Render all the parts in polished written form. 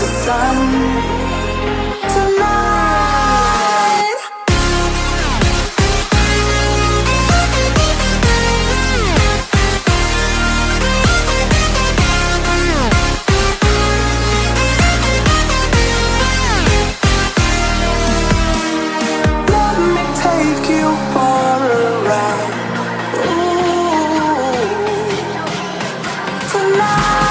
the sun tonight. Let me take you for a ride. Ooh, tonight.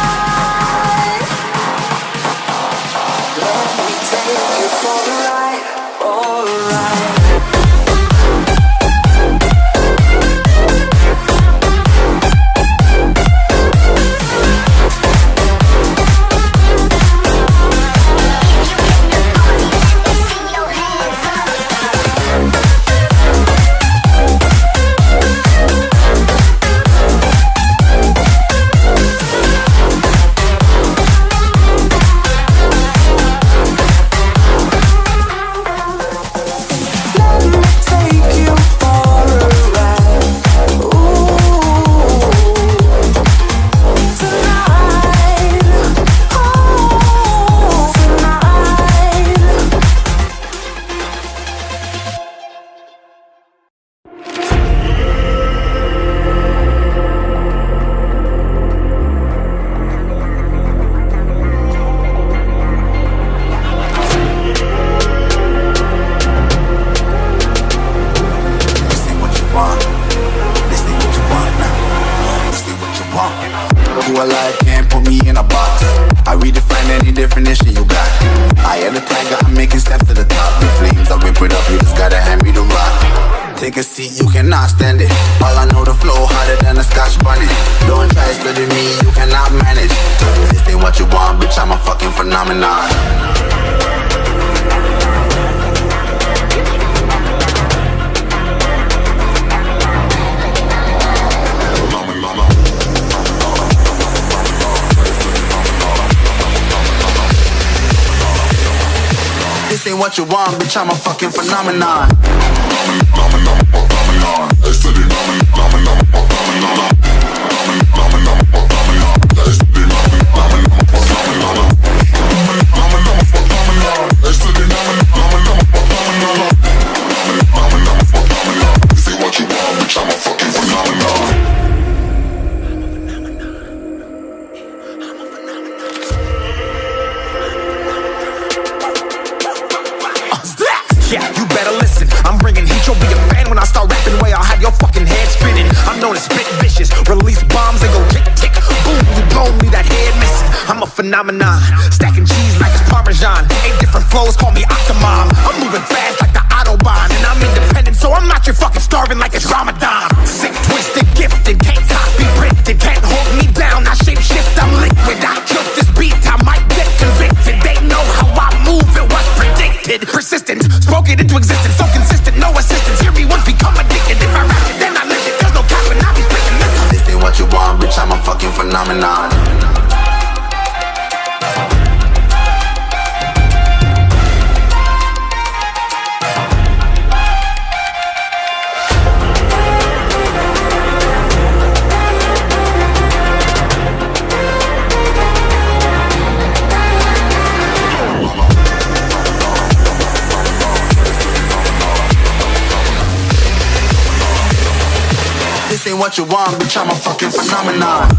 Let me take you for a ride. Alright. Who alive can't put me in a box. I redefine any definition you got. I am the tiger, I'm making steps to the top. The flames, I whip it up, you just gotta hand me the rock. Take a seat, you cannot stand it. All I know, the flow harder than a scotch bunny. Don't try study me, you cannot manage. This ain't what you want, bitch, I'm a fucking phenomenon. This ain't what you want, bitch, I'm a fucking phenomenon. Yeah, you better listen. I'm bringing heat, you'll be a fan when I start rapping. Way I'll have your fucking head spinning. I'm known as spit vicious, release bombs and go tick tick boom. You blow me that head missing. I'm a phenomenon, stacking cheese like it's Parmesan. 8 different flows, call me Octomom. I'm moving fast like the Autobahn, and I'm independent, so I'm not your fucking starving like it's Ramadan. Sick, twisted, gifted, can't copy, printed, can't hold me down. I shape shift, I'm liquid. I killed this beat, I might get convicted. They know how I move, it was predicted. Persistent, spoke it into existence, so consistent, no assistance. Hear me once, become addicted. If I rap it, then I live it. There's no cap when I be speaking this. This ain't what you want, bitch, I'm a fucking phenomenon. This ain't what you want, bitch, I'm a fucking phenomenon.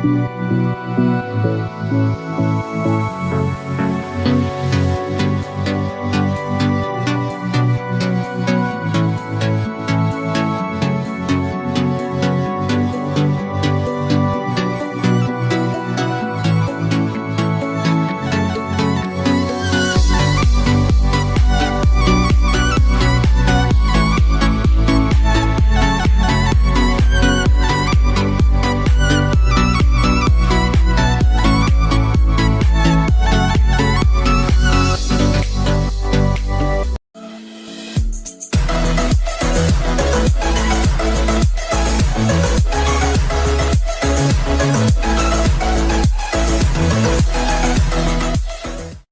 Thank you.